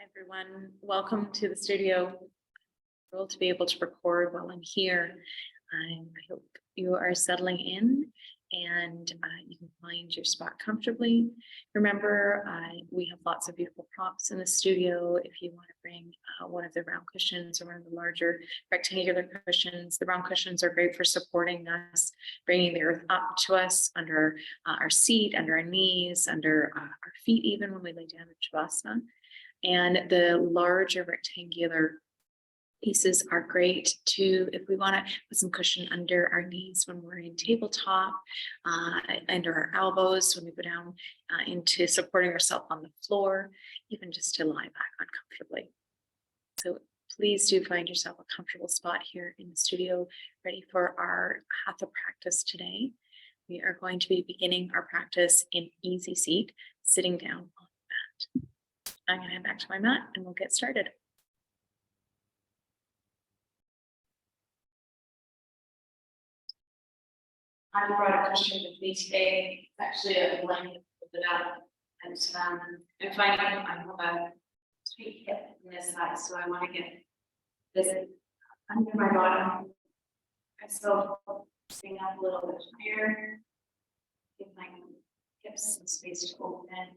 Everyone, welcome to the studio. Thrilled to be able to record while I'm here. I hope you are settling in and you can find your spot comfortably. Remember, we have lots of beautiful props in the studio. If you want to bring one of the round cushions or one of the larger rectangular cushions, the round cushions are great for supporting us, bringing the earth up to us under our seat, under our knees, under our feet, even when we lay down in Shavasana. And the larger rectangular pieces are great too if we want to put some cushion under our knees when we're in tabletop, under our elbows when we go down into supporting ourselves on the floor, even just to lie back uncomfortably. So please do find yourself a comfortable spot here in the studio, ready for our Hatha practice today. We are going to be beginning our practice in easy seat, sitting down on the mat. I'm going to head back to my mat and we'll get started. I brought a cushion with me today. It's actually a blanket with it up. And I'm finding I have a tight hip in this side, so I want to get this under my bottom. I still sitting up a little bit higher. Give my hips some space to open.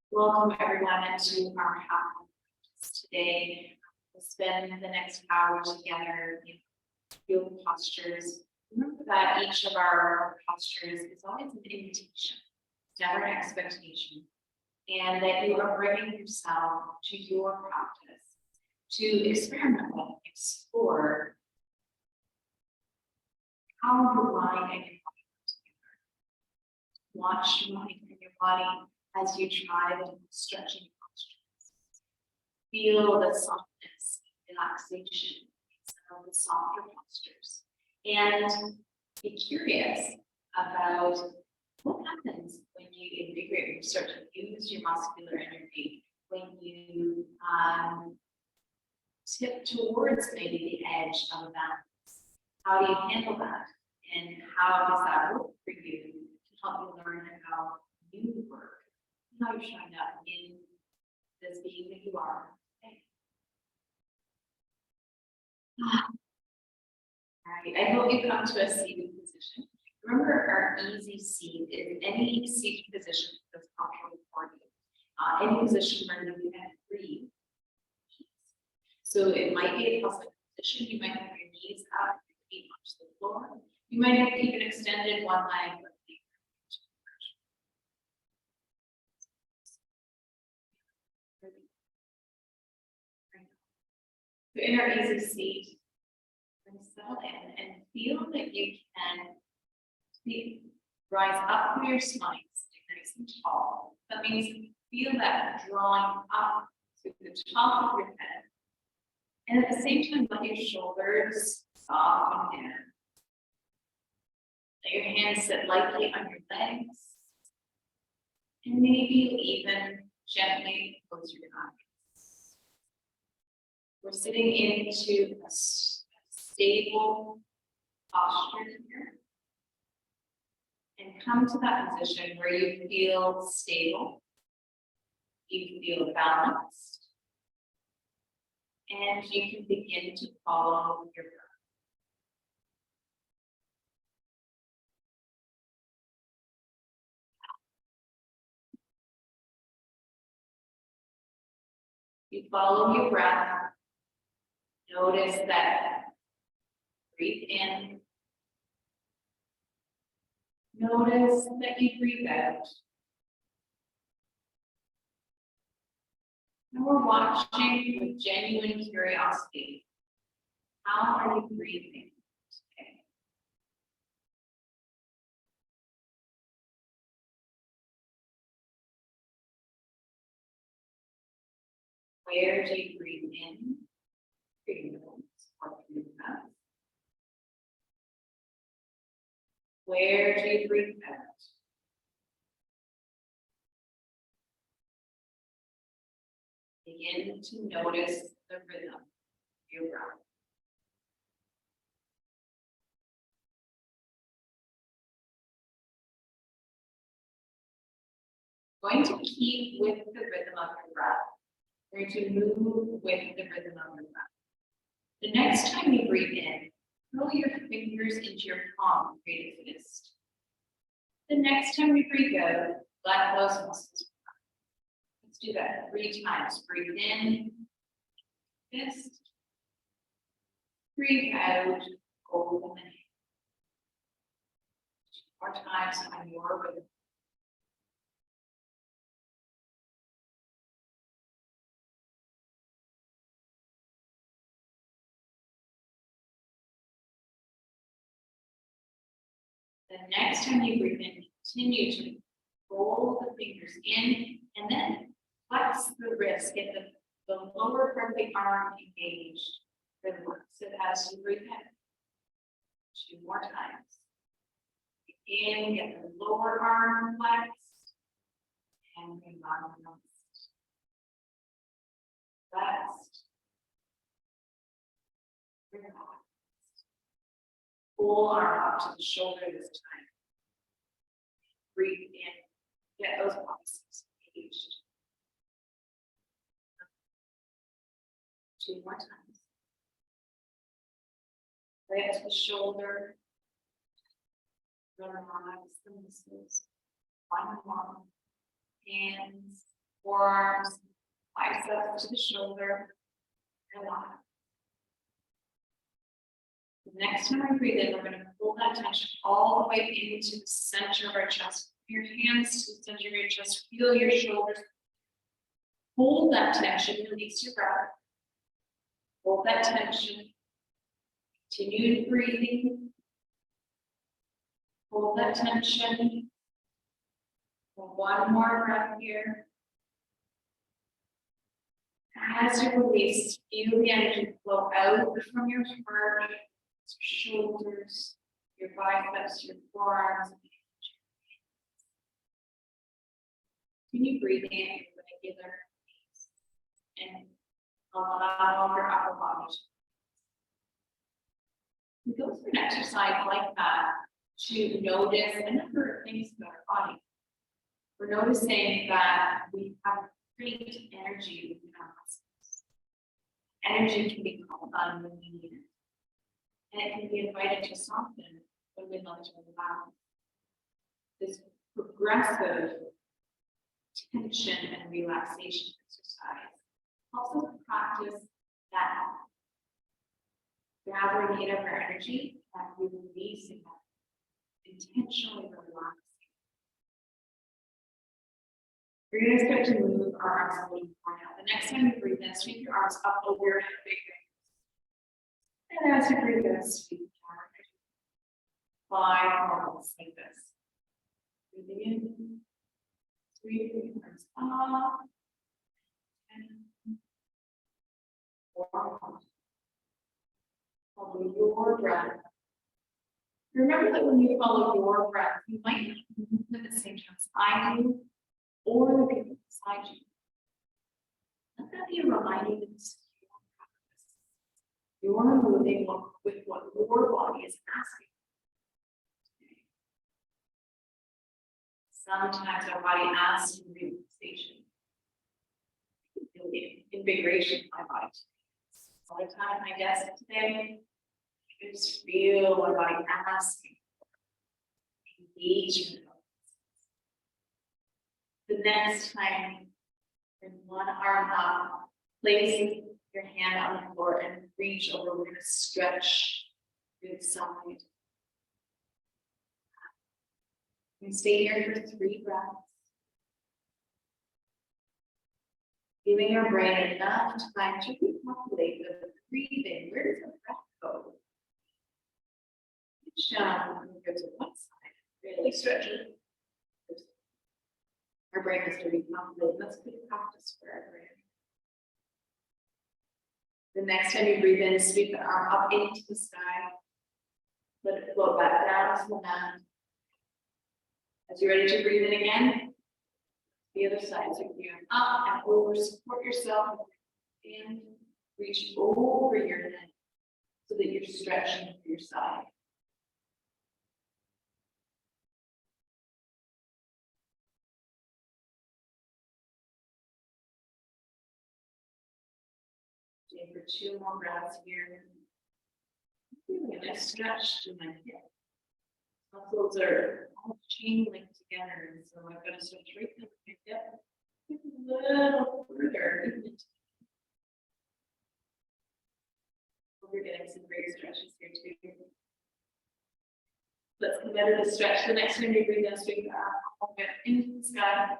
Welcome everyone to our Hatha practice today. We'll spend the next hour together in yoga postures. Remember that each of our postures is always an invitation, never an expectation, and that you are bringing yourself to your practice to experiment with, explore how your mind and your body come together. Watch your mind and your body as you try the stretching postures. Feel the softness, relaxation of the softer postures, and be curious about what happens when you invigorate, you start to use your muscular energy, when you tip towards maybe the edge of a balance. How do you handle that? And how does that work for you to help you learn how you work? How you shine up in this being that you are today. All right, I hope you come to a seated position. Remember, our easy seat is any seated position that's comfortable for you. Any position where you can breathe. So it might be a pelvic position. You might have your knees up, your feet onto the floor. You might have even extended one leg. So in our easy seat, settle in and feel that you can rise up through your spine, stay nice and tall. That means feel that drawing up to the top of your head. And at the same time, let your shoulders soften down. Let your hands sit lightly on your legs. And maybe even gently close your eyes. We're sitting into a stable posture here. And come to that position where you feel stable, you feel balanced, and you can begin to follow your breath. You follow your breath. Notice that. Breathe in. Notice that you breathe out. And we're watching with genuine curiosity. How are you breathing today? Where do you breathe in? Through your nose or through your mouth? Where do you breathe out? Begin to notice the rhythm of your breath. Going to keep with the rhythm of your breath. We're going to move with the rhythm of your breath. The next time you breathe in, curl your fingers into your palm, create a fist. The next time you breathe out, let those muscles. Let's do that 3 times. Breathe in, fist. Breathe out, open the hand. 2 more times on your rhythm. The next time you breathe in, continue to roll the fingers in and then flex the wrist, get the lower part of the arm engaged. Relax it as you breathe in. 2 more times. Begin, get the lower arm flexed and bring on the wrist. Flexed. Relax. Pull arm up to the shoulder this time. Breathe in. Get those muscles engaged. 2 more times. Lift the shoulder. Relax the muscles. 1 more. Hands, forearms, biceps to the shoulder. Relax. Next time we breathe in, we're going to pull that tension all the way into the center of our chest. Your hands to the center of your chest. Feel your shoulders. Hold that tension. Release your breath. Hold that tension. Continue breathing. Hold that tension. 1 more breath here. As you release, feel the energy flow out from your heart. Shoulders, your biceps, your forearms. Continue breathing at your regular pace and allow your upper body. We go through an exercise like that to notice a number of things about our body. We're noticing that we have great energy within our muscles. Energy can be called on when we need it. And it can be invited to soften when we let it relax. This progressive tension and relaxation exercise helps us practice that gathering in of our energy, that releasing that, intentionally relaxing. We're going to start to move our arms a little more now. The next time you breathe in, sweep your arms up over your head. And as you breathe in, sweep down. 5 moments like this. Breathing in, sweeping your arms up, and 4 moments. Follow your breath. Remember that when you follow your breath, you might not move at the same time as I do, or the people beside you. Let that be a reminder that this is your practice. You're moving with what your body is asking. Sometimes our body asks for relaxation. Invigoration of my body. All the time, I guess today, I just feel my body asking for engagement. The next time, bring one arm up, place your hand on the floor and reach over. We're going to stretch to the side. You can stay here for 3 breaths. Giving your brain enough time to repopulate with the breathing. Where does the breath go? Reach down and go to one side. Really stretch it. Our brain has to repopulate. That's good practice for our brain. The next time you breathe in, sweep the arm up into the sky. Let it float back down to the mat. As you're ready to breathe in again, the other side. So you're up and over, support yourself, and reach over your head so that you're stretching to your side. Stay for 2 more breaths here. I'm gonna stretch to my hip. Muscles are all chain linked together, and so I'm gonna stretch right to my hip. A little further. We're getting some great stretches here too. Let's come out of the stretch. The next time you breathe in, sweep back, all the way up into the sky.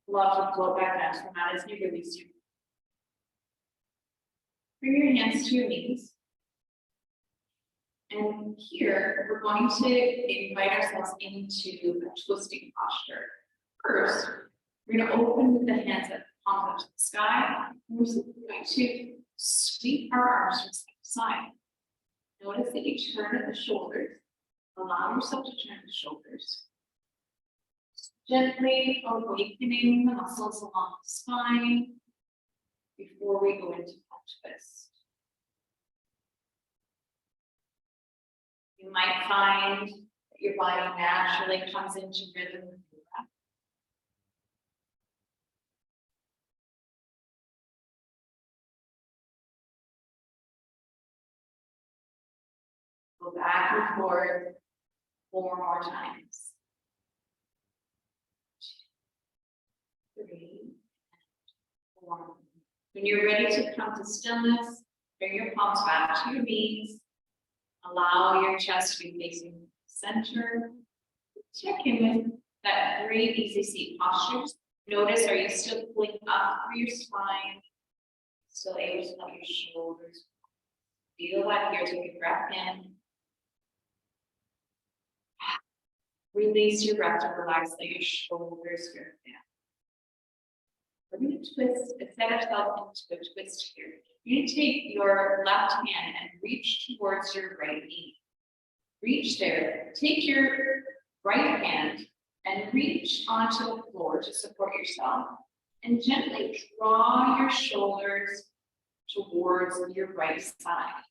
Allow to float back down to the mat as you release you. Bring your hands to your knees. And here, we're going to invite ourselves into a twisting posture. First, we're going to open the hands up, palms up to the sky. We're going to sweep our arms from side to side. Notice that you turn at the shoulders. Allow yourself to turn the shoulders. Gently awakening the muscles along the spine before we go into that twist. You might find that your body naturally comes into rhythm with your breath. Go back and forth 4 more times. 3, 4. When you're ready to come to stillness, bring your palms back to your knees. Allow your chest to be facing the center. Check in with that 3 easy seat postures. Notice, are you still pulling up through your spine? Still able to let your shoulders feel that here. Take a breath in. Release your breath to relax, let your shoulders go down. We're going to twist, set ourselves into a twist here. You're going to take your left hand and reach towards your right knee. Reach there. Take your right hand and reach onto the floor to support yourself. And gently draw your shoulders towards your right side.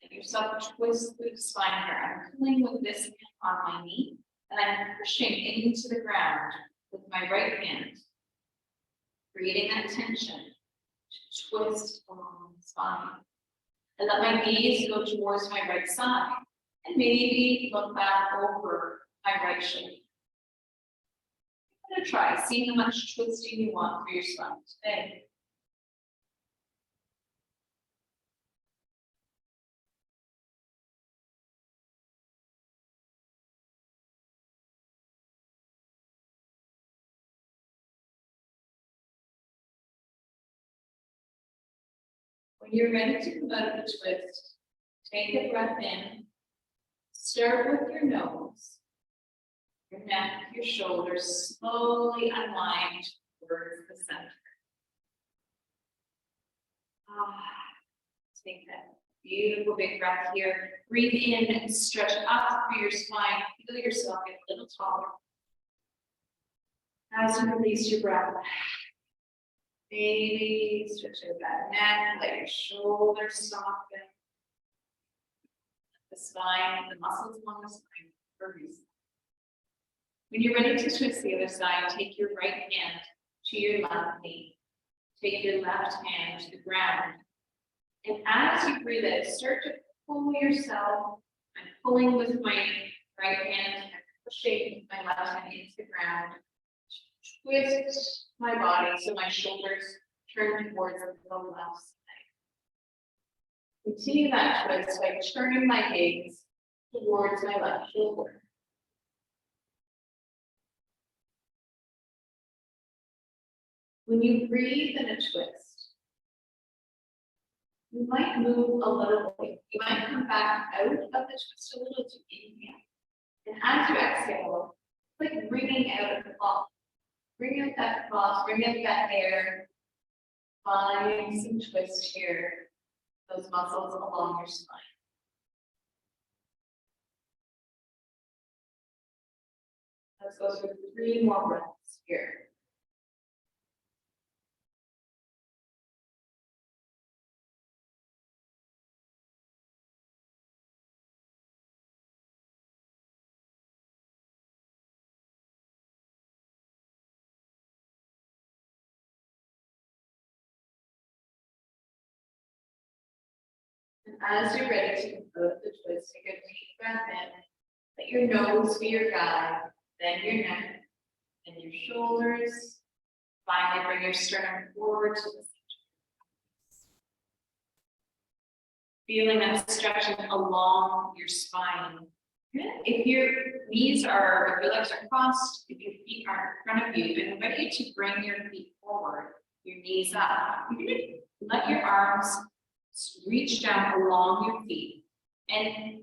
Let yourself twist through the spine here. I'm pulling with this hand on my knee. And I'm pushing into the ground with my right hand, creating that tension to twist along the spine. And let my gaze go towards my right side, and maybe look back over my right shoulder. I'm going to try, see how much twisting you want for your spine today. When you're ready to come out of the twist, take a breath in. Start with your nose, your neck, your shoulders, slowly unwind towards the center. Take that beautiful big breath here. Breathe in and stretch up through your spine. Feel yourself get a little taller. As you release your breath, maybe stretch out that neck, let your shoulders soften. The spine, the muscles along the spine release. When you're ready to twist the other side, take your right hand to your left knee. Take your left hand to the ground. And as you breathe in, start to pull yourself. I'm pulling with my right hand and pushing my left hand into the ground. Twist my body so my shoulders turn towards the left side. Continue that twist by turning my gaze towards my left shoulder. When you breathe in a twist, you might move a little bit. You might come back out of the twist a little to inhale. And as you exhale, it's like bringing out a cloth. Bring out that cloth, bring out that air. Find some twist here, those muscles along your spine. Let's go through 3 more breaths here. As you're ready to conclude the twist, take a deep breath in. Let your nose be your guide, then your neck and your shoulders. Finally, bring your sternum forward to the center. Feeling that stretching along your spine. Good. If your knees are, if your legs are crossed, if your feet are in front of you, I invite you to bring your feet forward, your knees up. You're going to let your arms reach down along your feet. And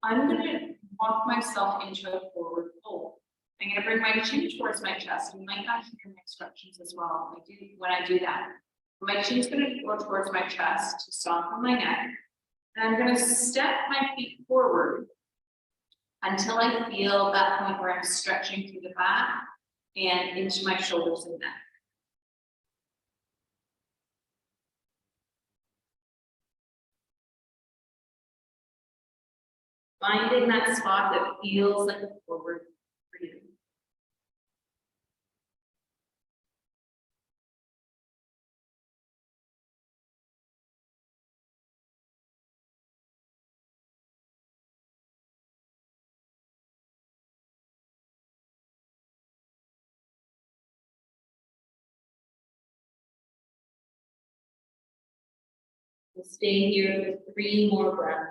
I'm going to walk myself into a forward fold. I'm going to bring my chin towards my chest. You might not hear my instructions as well when I do that. My chin's going to go towards my chest to soften my neck. And I'm going to step my feet forward until I feel that point where I'm stretching through the back and into my shoulders and neck. Finding that spot that feels like a forward for you. We'll stay here for 3 more breaths.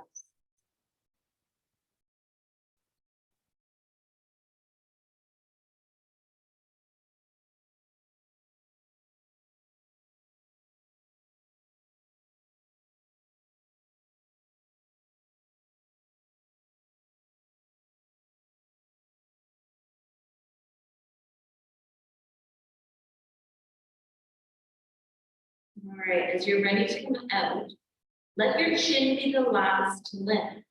All right, as you're ready to come out, let your chin be the last to lift.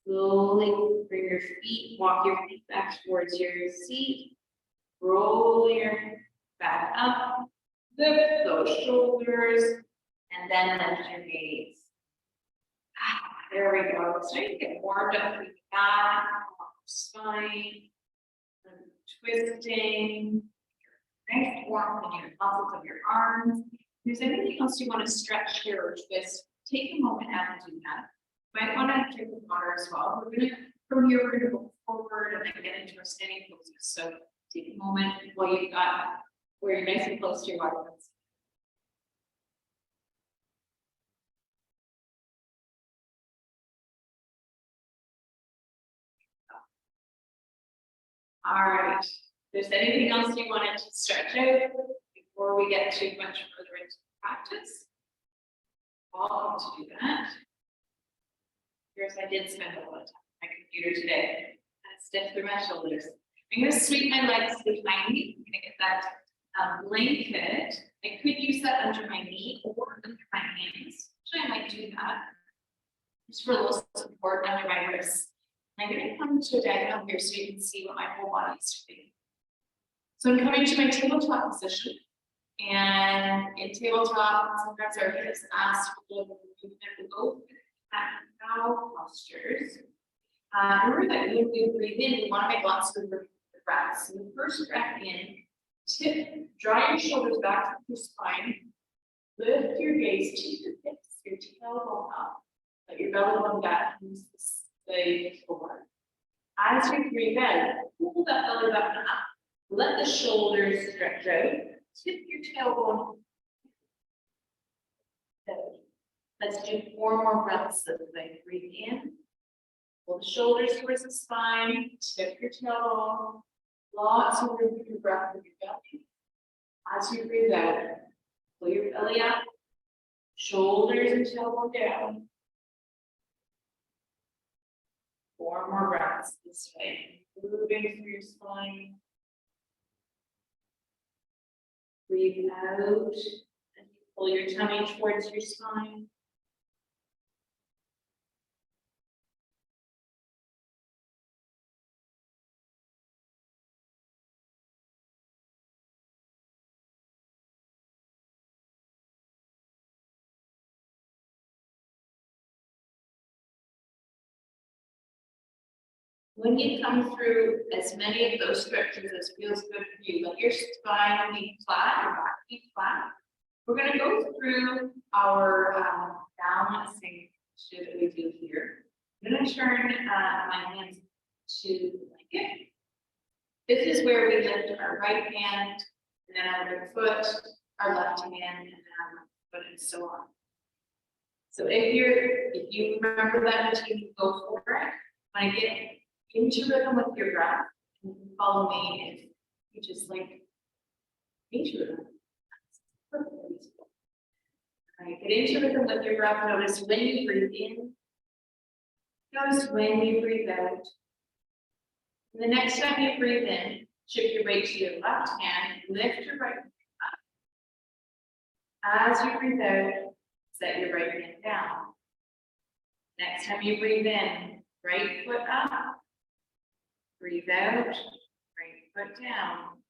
Slowly bring your feet, walk your feet back towards your seat. Roll your back up, lift those shoulders, and then lift your gaze. There we go. Starting to get warmed up through the back, spine, twisting. Nice warmth in your muscles of your arms. If there's anything else you want to stretch here or twist, take a moment now to do that. You might want to drink the water as well. We're going to, from here, we're going to go forward and then get into our standing poses. So take a moment while you've got where you're nice and close to your water. All right. If there's anything else you wanted to stretch out before we get too much further into practice, welcome to do that. Here's, I did spend a lot of time on my computer today. I stiff through my shoulders. I'm going to sweep my legs behind me. I'm going to get that blanket. I could use that under my knee or under my hands. Actually, I might do that just for a little support under my wrists. I'm going to come to a diagonal here so you can see what my whole body is doing. So I'm coming to my tabletop position. And in tabletop, sometimes our hips ask for a little bit of movement and cow postures. Remember that when we breathe in, we want to make lots of breaths. So the first breath in, draw your shoulders back to your spine, lift your gaze to your hips, your tailbone up, let your belly button back and the floor. As you breathe in, pull that belly button up, let the shoulders stretch out, tip your tailbone. Let's do 4 more breaths this way. Breathe in, pull the shoulders towards the spine, tip your tailbone. Lots of room for your breath in your belly. As you breathe out, pull your belly up, shoulders and tailbone down. 4 more breaths this way. Moving through your spine. Breathe out and pull your tummy towards your spine. When you come through as many of those stretches as feels good for you, let your spine be flat, your back be flat. We're gonna go through our balancing posture that we do here. I'm gonna turn my hands to the blanket. This is where we lift our right hand, and then our right foot, our left hand, and then our left foot, and so on. So if you remember that routine, go for it. When I get into rhythm with your breath, you can follow me if you just like into rhythm. All right, get into rhythm with your breath. Notice when you breathe in. Notice when you breathe out. And the next time you breathe in, shift your weight to your left hand, lift your right hand up. As you breathe out, set your right hand down. Next time you breathe in, right foot up. Breathe out, right foot down.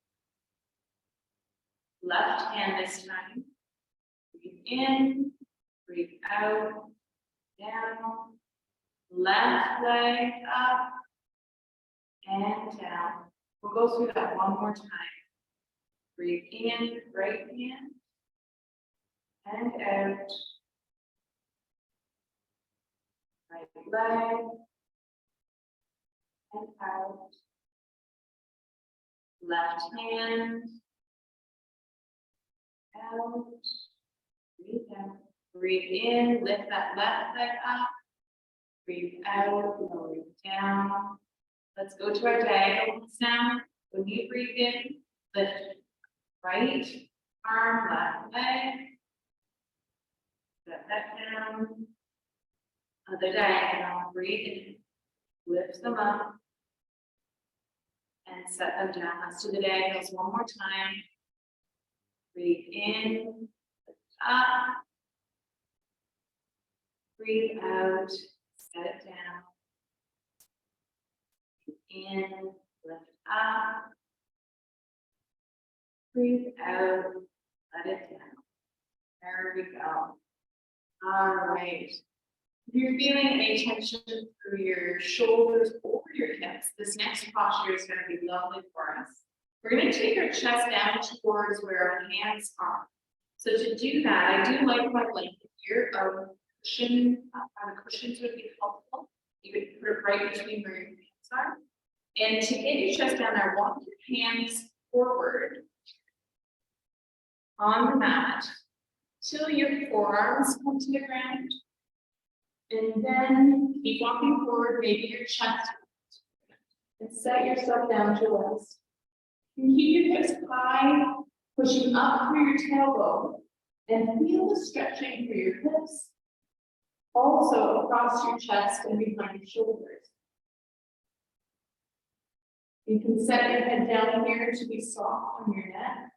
Left hand this time. Breathe in, breathe out, down. Left leg up and down. We'll go through that one more time. Breathe in, right hand, and out. Right leg, and out. Left hand, out. Breathe out. Breathe in, lift that left leg up. Breathe out, lower it down. Let's go to our diagonals now. When you breathe in, lift right arm, left leg. Set that down. Other diagonal, breathe in, lift them up, and set them down. Let's do the diagonals one more time. Breathe in, lift up. Breathe out, set it down. Breathe in, lift up. Breathe out, let it down. There we go. All right. If you're feeling any tension through your shoulders or your hips, this next posture is going to be lovely for us. We're going to take our chest down towards where our hands are. So to do that, I do like my blanket here. A cushion, cushions would be helpful. You could put it right between where your hands are. And to get your chest down there, walk your hands forward on the mat till your forearms come to the ground. And then keep walking forward, maybe your chest, and set yourself down to rest. And keep your hips high, pushing up through your tailbone, and feel the stretching through your hips, also across your chest and behind your shoulders. You can set your head down here to be soft on your neck,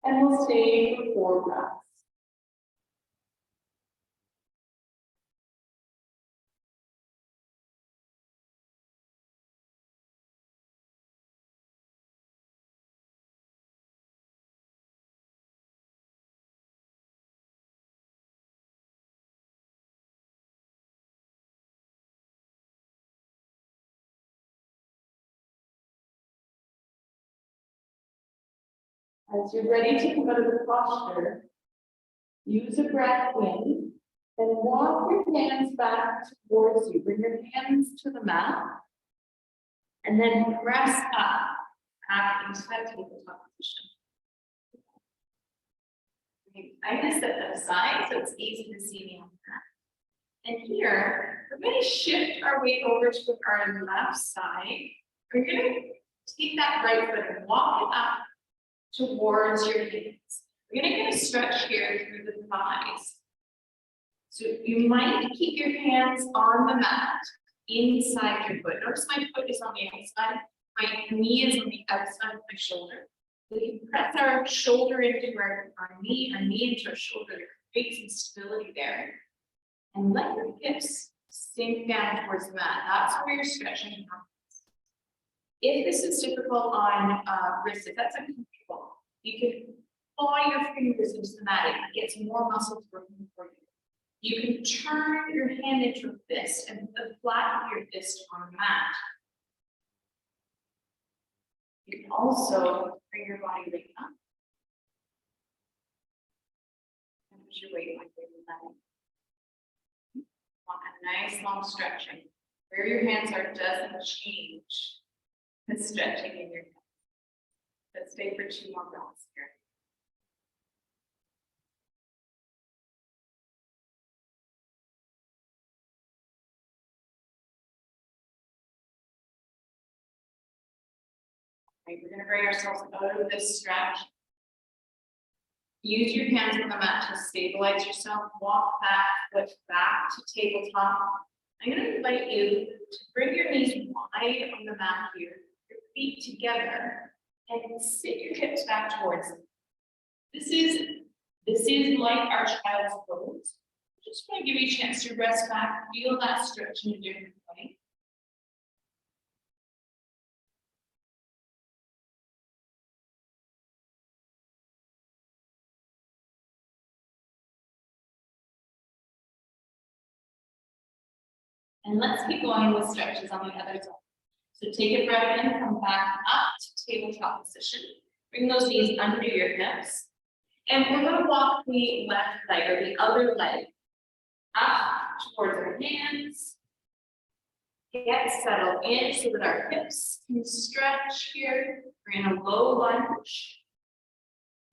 and we'll stay for 4 breaths. As you're ready to come out of the posture, use a breath in and walk your hands back towards you. Bring your hands to the mat and then press up back into that tabletop position. I'm going to set that aside so it's easy to see me on that. And here, we're going to shift our weight over to our left side. We're going to take that right foot and walk it up towards your hips. We're going to get a stretch here through the thighs. So you might keep your hands on the mat inside your foot. Notice my foot is on the outside. My knee is on the outside of my shoulder. We can press our shoulder into our knee into our shoulder to create some stability there. And let your hips sink down towards the mat. That's where your stretching happens. If this is difficult on wrists, if that's uncomfortable, you can claw your fingers into the mat. It gets more muscles working for you. You can turn your hand into a fist and flatten your fist on the mat. You can also bring your body weight up. use your weight when you're letting. Want a nice long stretching. Where your hands are doesn't change the stretching in your hands. Let's stay for 2 more breaths here. Okay, we're going to bring ourselves out of this stretch. Use your hands on the mat to stabilize yourself. Walk that foot back to tabletop. I'm going to invite you to bring your knees wide on the mat here, your feet together, and sit your hips back towards them. This is like our child's pose. Just want to give you a chance to rest back, feel that stretch in a different way. And let's keep going with stretches on the other side. So take a breath in, come back up to tabletop position. Bring those knees under your hips. And we're going to walk the left leg or the other leg up towards our hands. Get settled in so that our hips can stretch here. We're in a low lunge.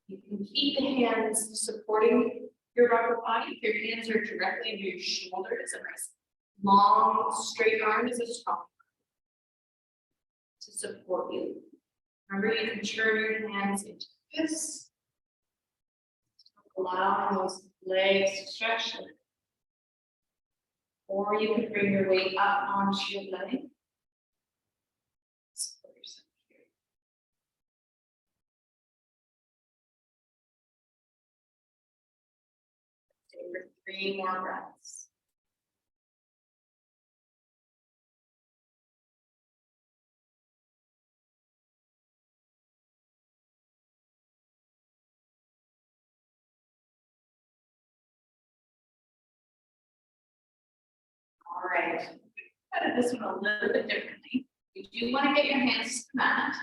You can keep the hands supporting your upper body. If your hands are directly under your shoulders, a nice long, straight arm is a strong to support you. Remember, you can turn your hands into this. Allowing those legs to stretch. Or you can bring your weight up onto your leg. Support yourself here. Stay for 3 more breaths. All right, this one a little bit differently. You do want to get your hands to the mat.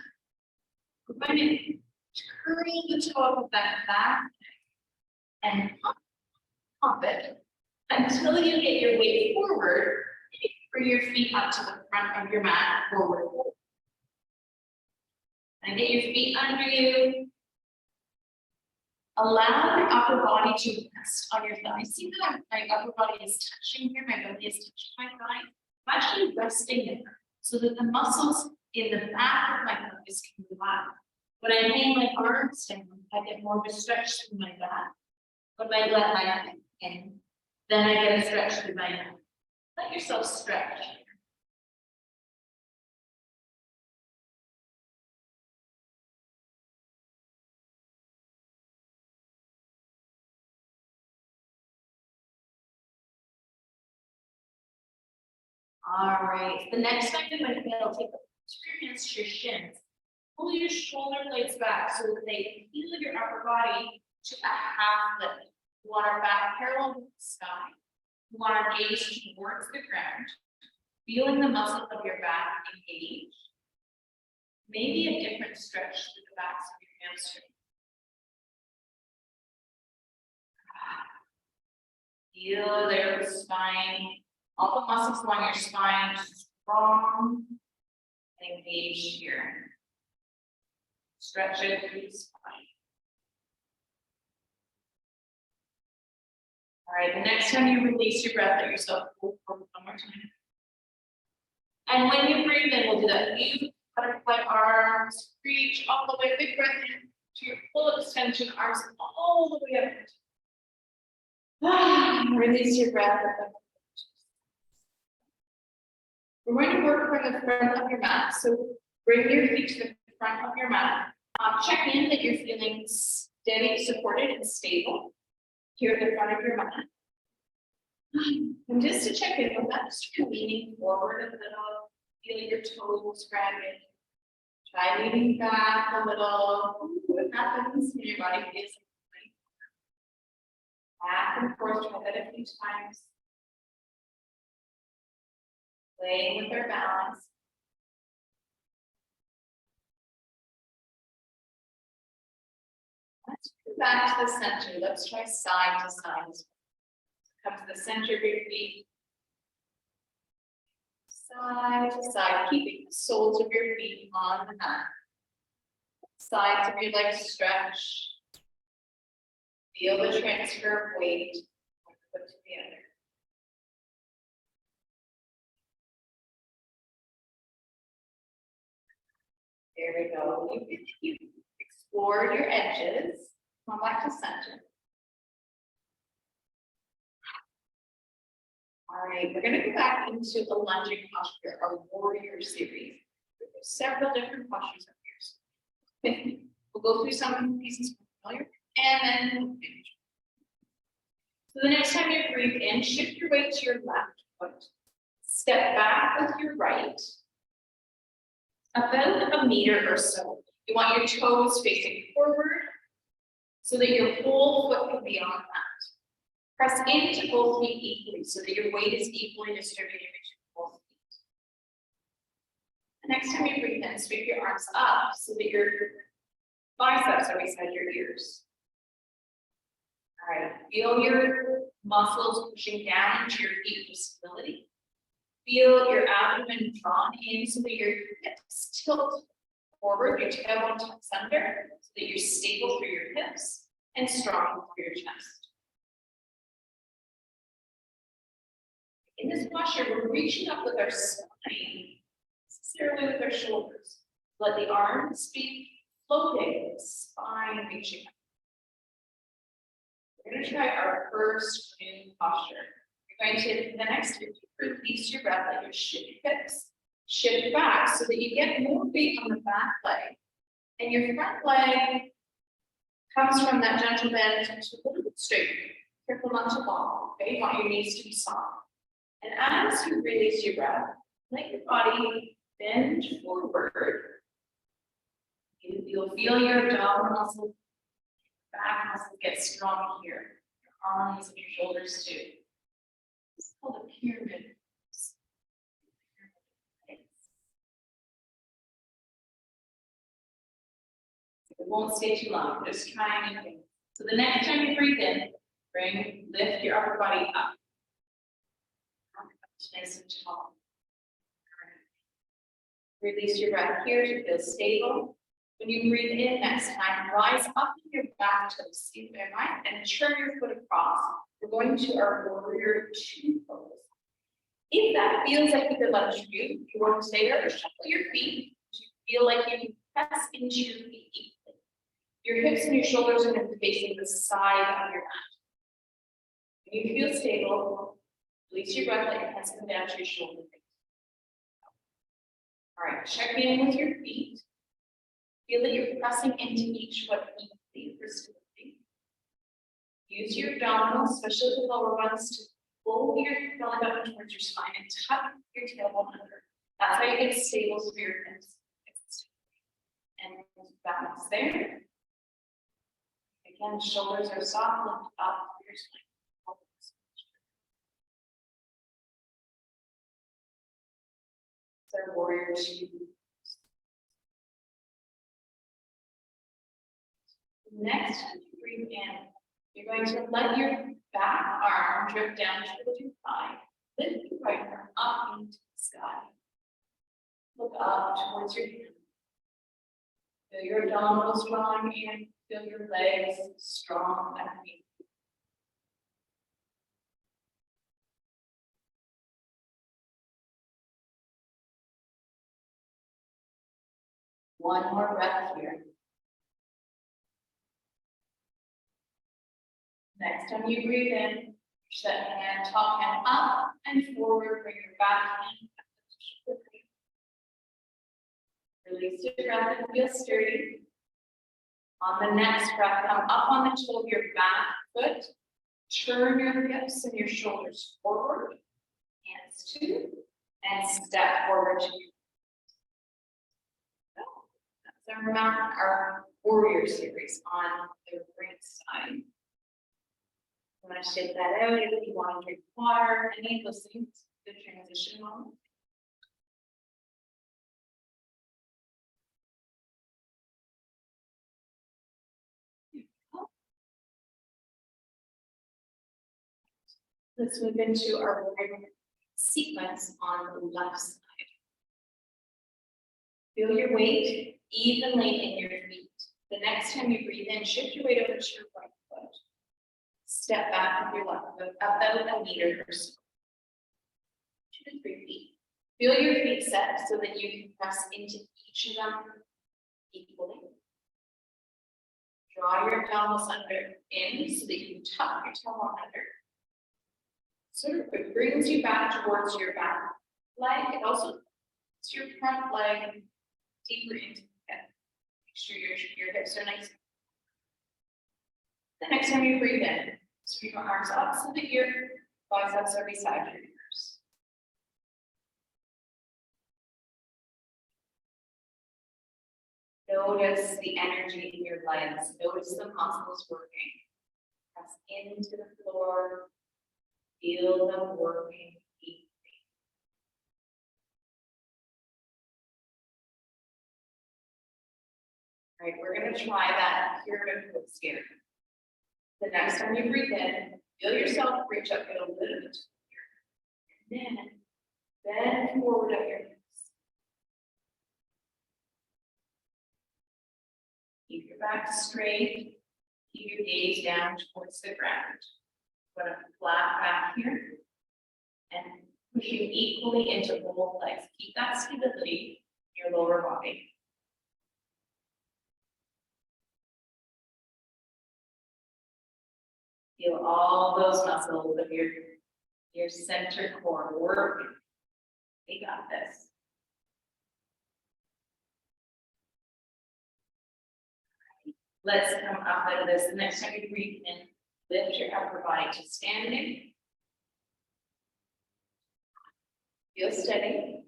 We're going to curl the toe of that back and pump it until you get your weight forward. Bring your feet up to the front of your mat, forward. And get your feet under you. Allow your upper body to rest on your thigh. See that my upper body is touching here, my belly is touching my thigh. I'm actually resting there so that the muscles in the back of my thighs can relax. When I hang my arms down, I get more of a stretch through my back. When I let my neck in, then I get a stretch through my neck. Let yourself stretch. All right, the next time you inhale, take your hands to your shins. Pull your shoulder blades back so that they feel your upper body to a half lift. You want our back parallel with the sky. You want our gaze towards the ground, feeling the muscles of your back engage. Maybe a different stretch through the backs of your hamstrings. Feel their spine. All the muscles along your spine strong and engaged here. Stretch it through the spine. All right, the next time you release your breath, let yourself pull forward one more time. And when you breathe in, we'll do that new butterfly arms, reach all the way, big breath in to your full extension, arms all the way up. Release your breath. We're going to work from the front of your mat. So bring your feet to the front of your mat. Check in that you're feeling steady, supported, and stable here at the front of your mat. And just to check in with that, just leaning forward a little, feeling your toes grabbing. Try leaning back a little. What happens when your body feels like back and forth, try that a few times. Playing with our balance. That's back to the center. Let's try side to side. Come to the center of your feet. Side to side, keeping the soles of your feet on the mat. Sides of your legs stretch. Feel the transfer of weight from one foot to the other. There we go. You explore your edges. Come back to center. All right, we're going to go back into a lunging posture, our warrior series. There's several different postures up here. We'll go through some pieces familiar, and then finish. So the next time you breathe in, shift your weight to your left foot. Step back with your right, about a meter or so. You want your toes facing forward so that your whole foot can be on the mat. Press into both feet equally so that your weight is equally distributed between both feet. The next time you breathe in, sweep your arms up so that your biceps are beside your ears. All right, feel your muscles pushing down into your feet for stability. Feel your abdomen drawn in so that your hips tilt forward, your tailbone tucks under, so that you're stable through your hips and strong through your chest. In this posture, we're reaching up with our spine, necessarily with our shoulders. Let the arms be floating, the spine reaching up. We're going to try our first new posture. You're going to, the next time you release your breath, let your hips shift back so that you get more weight on the back leg. And your front leg comes from that gentle bend to a little bit straight. Careful not to fall, okay? You want your knees to be soft. And as you release your breath, let your body bend forward. You'll feel your abdominal muscle, back muscle get strong here. Your arms and your shoulders too. This is called a pyramid. It won't stay too long. Just try anything. So the next time you breathe in, lift your upper body up. Nice and tall. Release your breath here to feel stable. When you breathe in next time, rise up to your back toes, see if they're right, and turn your foot across. We're going to our warrior two pose. If that feels like a good lunge for you, you want to stay there or shuffle your feet. You feel like you can press into your feet equally. Your hips and your shoulders are going to be facing the side of your mat. When you feel stable, release your breath, let your hands come down to your shoulder. All right, check in with your feet. Feel that you're pressing into each foot equally for stability. Use your abdominals, especially the lower ones, to pull your belly button towards your spine and tuck your tailbone under. That's how you get stable through your hips. And balance there. Again, shoulders are soft, lift up through your spine. Our warrior two. Next, breathe in. You're going to let your back arm drip down towards your thigh. Lift your right arm up into the sky. Look up towards your hand. Feel your abdominals drawing in. Feel your legs strong underneath. One more breath here. Next time you breathe in, push that hand, top hand up and forward, bring your back hand up to the shoulder. Release your breath and feel sturdy. On the next breath, come up on the toe of your back foot. Turn your hips and your shoulders forward. Hands to, and step forward to your our warrior series on the right side. I'm going to shake that out if you want to drink water, any of those things, good transition moment. Let's move into our sequence on the left side. Feel your weight evenly in your feet. The next time you breathe in, shift your weight over to your right foot. Step back with your left foot about a meter or so. 2 to 3 feet. Feel your feet set so that you can press into each of them equally. Draw your pelvis under in so that you can tuck your tailbone under. Sort of it brings you back towards your back leg. It also puts your front leg deeper into the hip. Make sure your hips are nice. The next time you breathe in, sweep your arms up so that your biceps are beside your ears. Notice the energy in your legs. Notice the muscles working. Press into the floor. Feel them working deeply. All right, we're going to try that pyramid pose here. The next time you breathe in, feel yourself reach up a little bit here. And then bend forward at your hips. Keep your back straight. Keep your gaze down towards the ground. Put a flat back here. And pushing equally into both legs. Keep that stability in your lower body. Feel all those muscles of your center core working. We got this. Let's come up out of this. The next time you breathe in, lift your upper body to standing. Feel steady.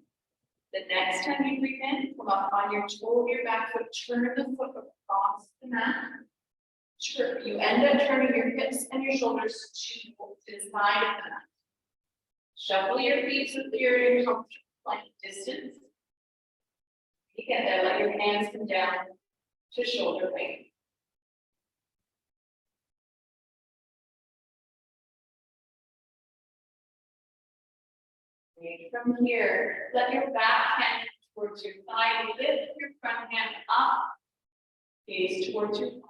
The next time you breathe in, come up on your toe of your back foot, turn the foot across the mat. Sure, you end up turning your hips and your shoulders to the side of the mat. Shuffle your feet so that you're in comfortable like distance. You get there, let your hands come down to shoulder height. From here, let your back hand towards your thigh, lift your front hand up, gaze towards your thigh.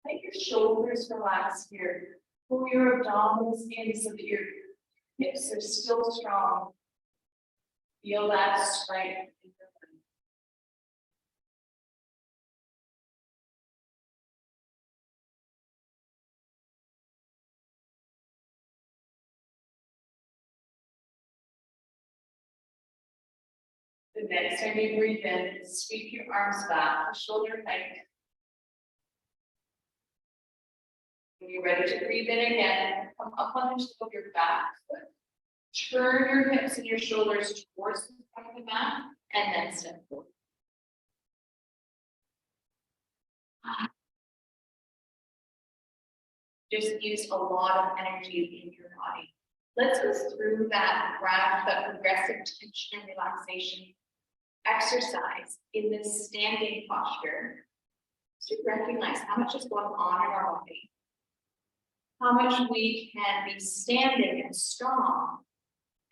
Let your shoulders relax here. Pull your abdominals in so that your hips are still strong. Feel that strength in your leg. The next time you breathe in, sweep your arms back, shoulder height. When you're ready to breathe in again, come up on the top of your back foot. Turn your hips and your shoulders towards the front of the mat, and then step forward. Just used a lot of energy in your body. Let's go through that progressive tension and relaxation exercise in this standing posture to recognize how much is going on in our body, how much we can be standing and strong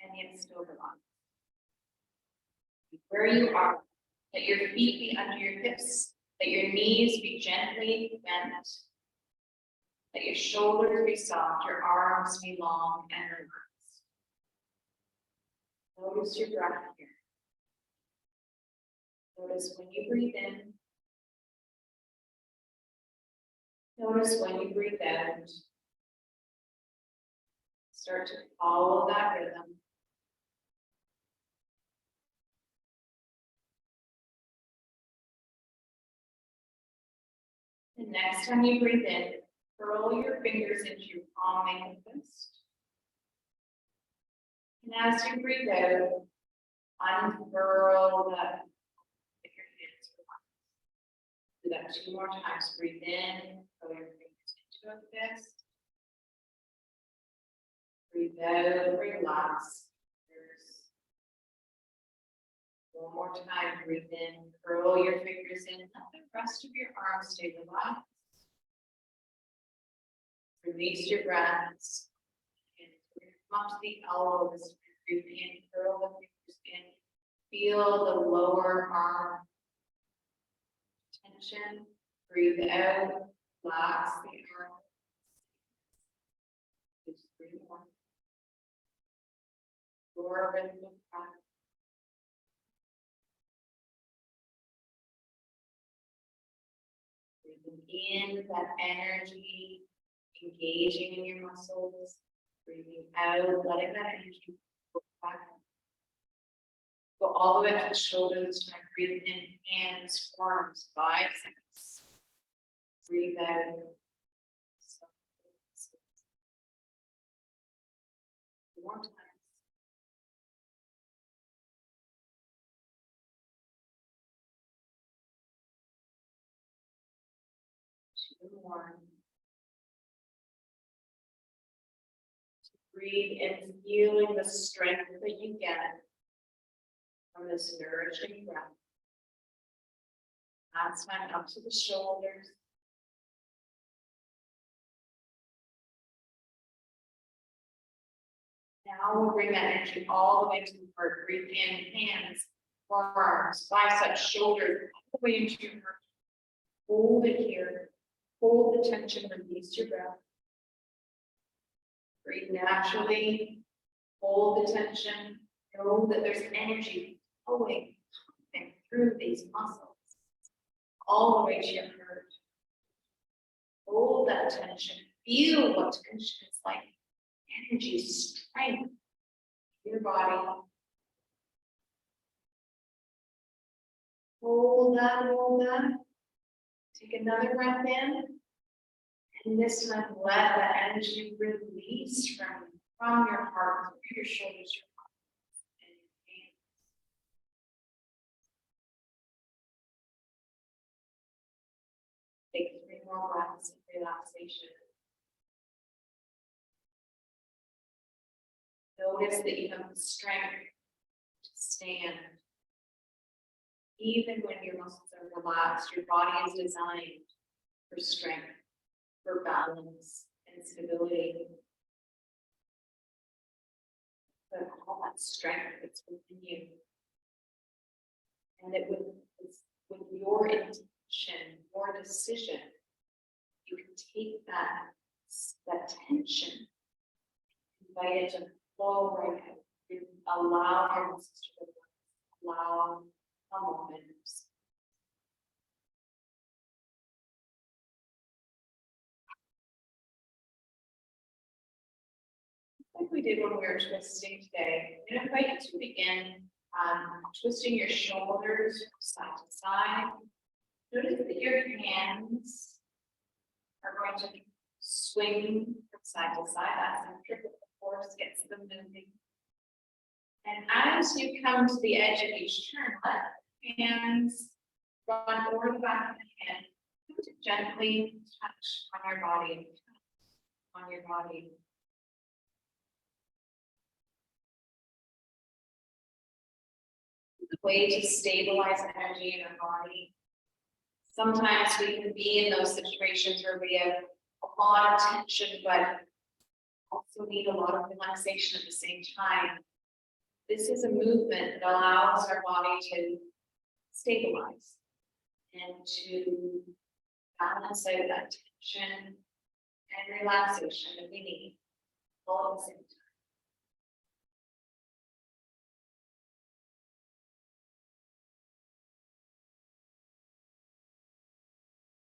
and yet still relaxed. Where you are, let your feet be under your hips, let your knees be gently bent, let your shoulders be soft, your arms be long and relaxed. Notice your breath here. Notice when you breathe in. Notice when you breathe out. Start to follow that rhythm. The next time you breathe in, curl your fingers into your palm, make a fist. And as you breathe out, unfurl that. Do that 2 more times. Breathe in, curl your fingers into a fist. Breathe out, relax. One more time, breathe in, curl your fingers in, let the rest of your arms stay relaxed. Release your breaths. And we're gonna come up to the elbows. Breathe in, curl the fingers in. Feel the lower arm tension. Breathe out, relax the arm. Just breathe more. Your rhythm of breath. Breathing in that energy, engaging in your muscles. Breathing out, letting that energy go back. Go all the way to the shoulders. Try breathing in, hands, arms, biceps. Breathe out. More times. Two more. Breathe in, feeling the strength that you get from this nourishing breath. Last time up to the shoulders. Now we'll bring that energy all the way to the heart. Breathe in, hands, forearms, biceps, shoulders, all the way into your heart. Hold it here. Hold the tension, release your breath. Breathe naturally. Hold the tension. Know that there's energy flowing through these muscles, all the way to your heart. Hold that tension. Feel what tension is like. Energy, strength in your body. Hold that, hold that. Take another breath in. And this time, let that energy release from your heart, through your shoulders, your arms, and your hands. Take 3 more breaths of relaxation. Notice that you have the strength to stand. Even when your muscles are relaxed, your body is designed for strength, for balance and stability. But all that strength that's within you. And with your intention, your decision, you can take that tension, invite it to flow right out. You allow your muscles to relax, allow a moment. Like we did when we were twisting today, I'm going to invite you to begin twisting your shoulders from side to side. Notice that your hands are going to swing from side to side. That's centrifugal force gets them moving. And as you come to the edge of each turn, let hands run over the back of the hand. Gently touch on your body. On your body. The way to stabilize energy in our body. Sometimes we can be in those situations where we have a lot of tension, but also need a lot of relaxation at the same time. This is a movement that allows our body to stabilize and to balance out that tension and relaxation that we need all at the same time.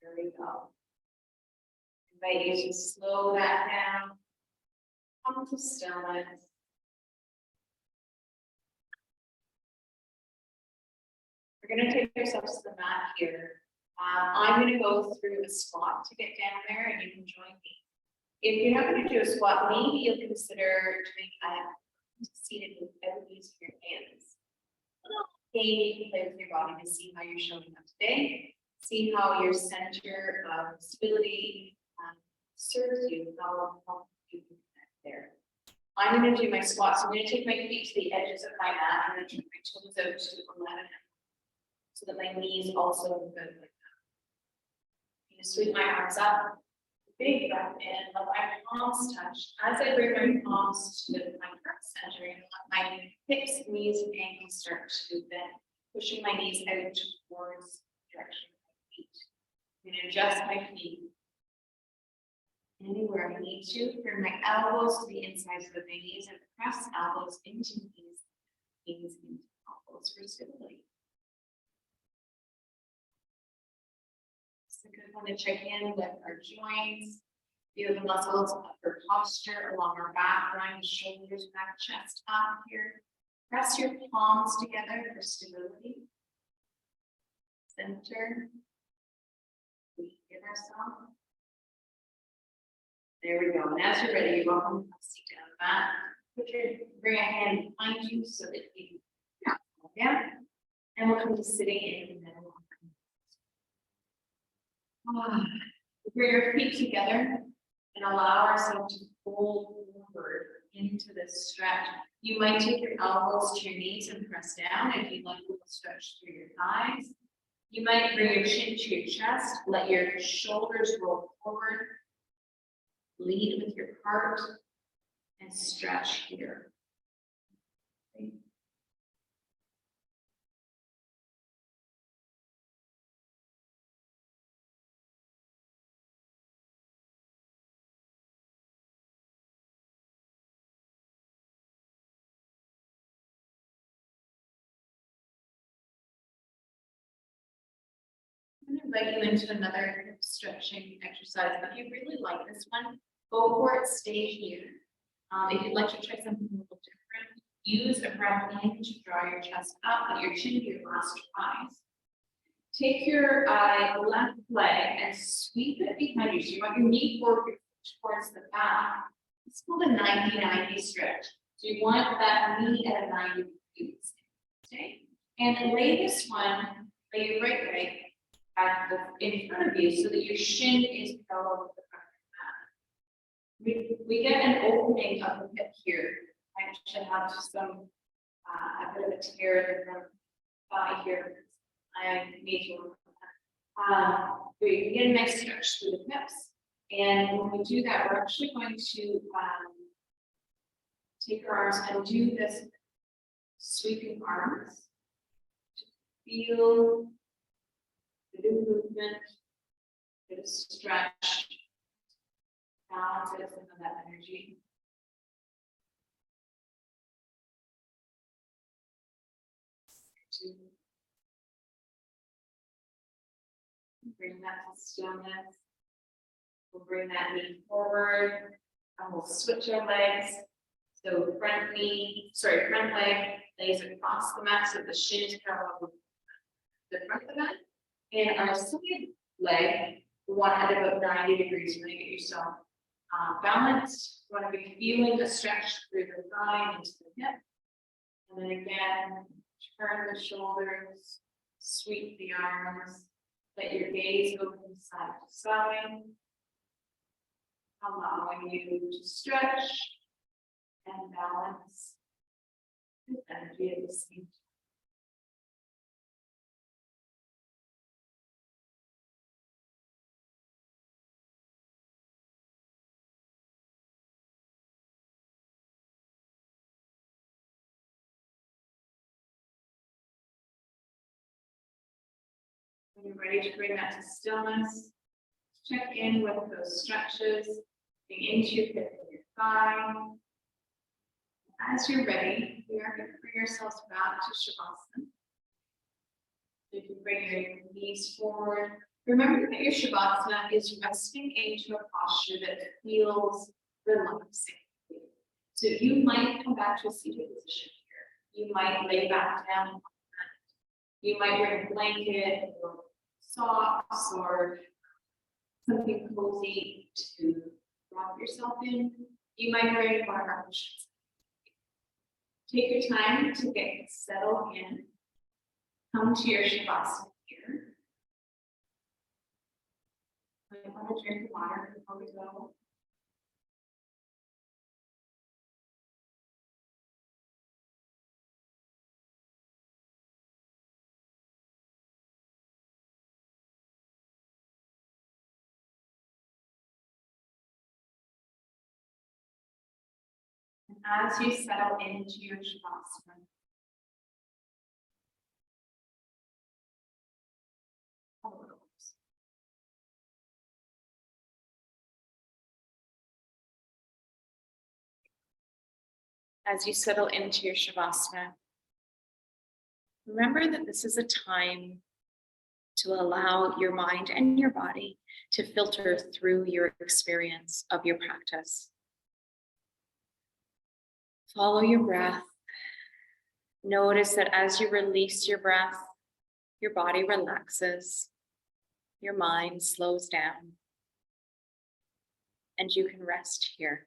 There we go. Invite you to slow that down. Come to stillness. We're going to take ourselves to the mat here. I'm going to go through a squat to get down there, and you can join me. If you're not going to do a squat, maybe you'll consider doing a seated without using your hands. A little game you can play with your body to see how you're showing up today. See how your center of stability serves you, how you can connect there. I'm going to do my squat. So I'm going to take my feet to the edges of my mat. I'm going to turn my toes out to the 11 so that my knees also move out like that. I'm going to sweep my arms up, Big breath in, let my palms touch. As I bring my palms to my heart center, and let my hips, knees, and ankles start to bend, pushing my knees out towards the direction of my feet. I'm going to adjust my feet anywhere I need to. Bring my elbows to the insides of my knees and press elbows into knees, knees into elbows for stability. It's a good one to check in with our joints. Feel the muscles of our posture along our back, drawing the shoulders back, chest up here. Press your palms together for stability. Center. We give ourselves. There we go. And as you're ready, you're welcome to seat down back. Bring a hand behind you so that you can fall down. And we'll come to sitting in the middle. Bring your feet together and allow ourselves to fold forward into this stretch. You might take your elbows to your knees and press down if you'd like a little stretch through your thighs. You might bring your chin to your chest, let your shoulders roll forward, lead with your heart, and stretch here. Okay. I'm going to invite you into another stretching exercise. If you really like this one, go for it, stay here. If you'd like to try something a little different, use a breath in to draw your chest up, put your chin to your last rise. Take your left leg and sweep it behind you. So you want your knee forward towards the back. It's called a 90-90 stretch. So you want that knee at a 90 degrees. Okay? And lay this one, lay your right leg in front of you so that your shin is parallel with the front of the mat. We get an opening of the hip here. I should have some a bit of a tear in the front thigh here. I need to work on that. We get a nice stretch through the hips. And when we do that, we're actually going to take our arms and do this sweeping arms. Feel the movement, bit of stretch, balance it, some of that energy. Bring that to stillness. We'll bring that knee forward and we'll switch our legs. So front leg lays across the mat so the shin is parallel with the front of the mat. And our side leg, we want at about 90 degrees. You want to get yourself balanced. You want to be feeling the stretch through the thigh into the hip. And then again, turn the shoulders, sweep the arms, let your gaze go from side to side, allowing you to stretch and balance with energy at the same time. When you're ready to bring that to stillness, check in with those stretches, bring into your hip and your thigh. As you're ready, we are going to bring ourselves back to Shavasana. You can bring your knees forward. Remember that your Shavasana is resting into a posture that feels relaxing. So you might come back to a seated position here. You might lay back down. You might bring a blanket or socks or something cozy to wrap yourself in. You might bring one of our cushions. Take your time to get settled in. Come to your Shavasana here. I want to drink water before we go. as you settle into your Shavasana, as you settle into your Shavasana, remember that this is a time to allow your mind and your body to filter through your experience of your practice. Follow your breath. Notice that as you release your breath, your body relaxes, your mind slows down, and you can rest here.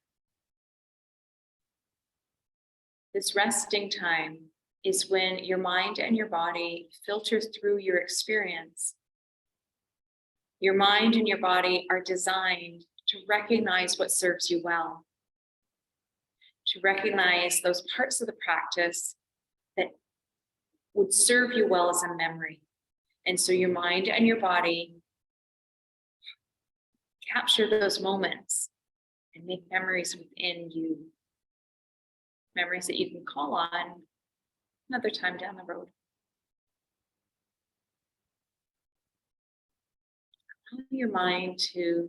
This resting time is when your mind and your body filter through your experience. Your mind and your body are designed to recognize what serves you well, to recognize those parts of the practice that would serve you well as a memory. And so your mind and your body capture those moments and make memories within you, memories that you can call on another time down the road. Allow your mind to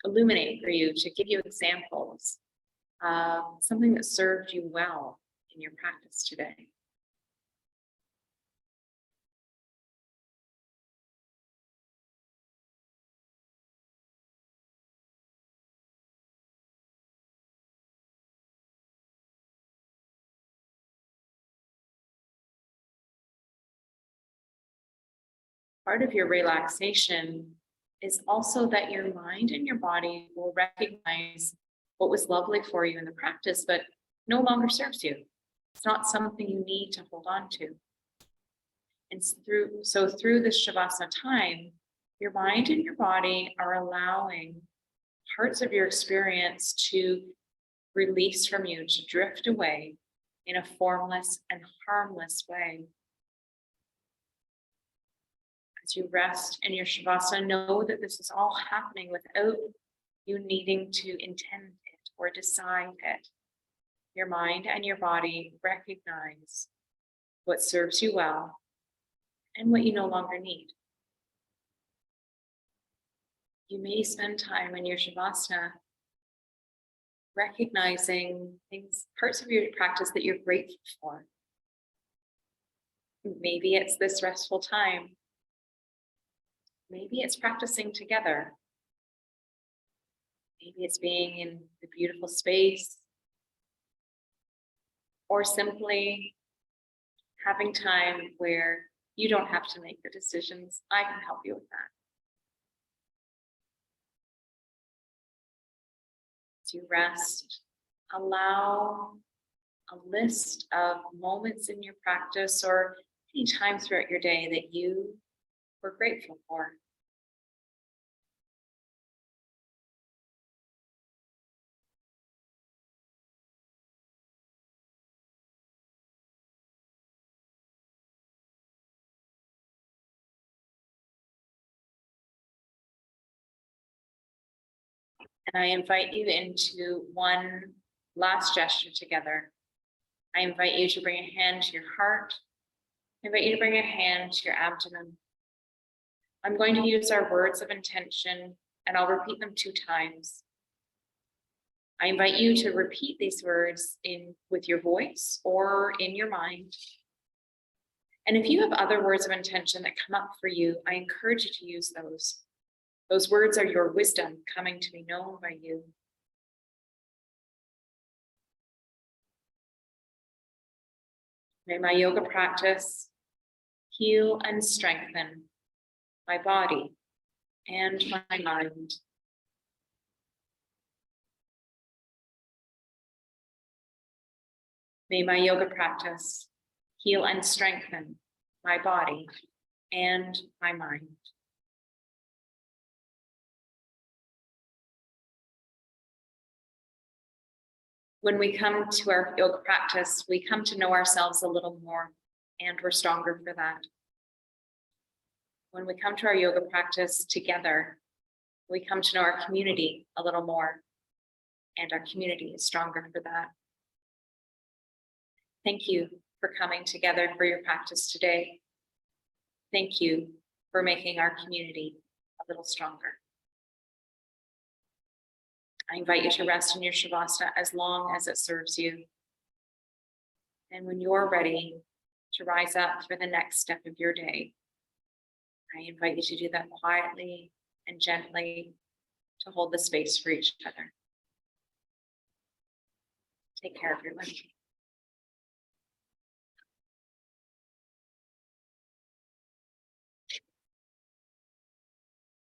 illuminate for you, to give you examples of something that served you well in your practice today. Part of your relaxation is also that your mind and your body will recognize what was lovely for you in the practice, but no longer serves you. It's not something you need to hold on to. And through this Shavasana time, your mind and your body are allowing parts of your experience to release from you, to drift away in a formless and harmless way. As you rest in your Shavasana, know that this is all happening without you needing to intend it or decide it. Your mind and your body recognize what serves you well and what you no longer need. You may spend time in your Shavasana recognizing things, parts of your practice that you're grateful for. Maybe it's this restful time. Maybe it's practicing together. Maybe it's being in the beautiful space, or simply having time where you don't have to make the decisions. I can help you with that. As you rest, allow a list of moments in your practice or any time throughout your day that you were grateful for. And I invite you into one last gesture together. I invite you to bring a hand to your heart. I invite you to bring a hand to your abdomen. I'm going to use our words of intention, and I'll repeat them 2 times. I invite you to repeat these words with your voice or in your mind. And if you have other words of intention that come up for you, I encourage you to use those. Those words are your wisdom coming to be known by you. May my yoga practice heal and strengthen my body and my mind. May my yoga practice heal and strengthen my body and my mind. When we come to our yoga practice, we come to know ourselves a little more, and we're stronger for that. When we come to our yoga practice together, we come to know our community a little more, and our community is stronger for that. Thank you for coming together for your practice today. Thank you for making our community a little stronger. I invite you to rest in your Shavasana as long as it serves you. And when you're ready to rise up for the next step of your day, I invite you to do that quietly and gently to hold the space for each other. Take care, everyone.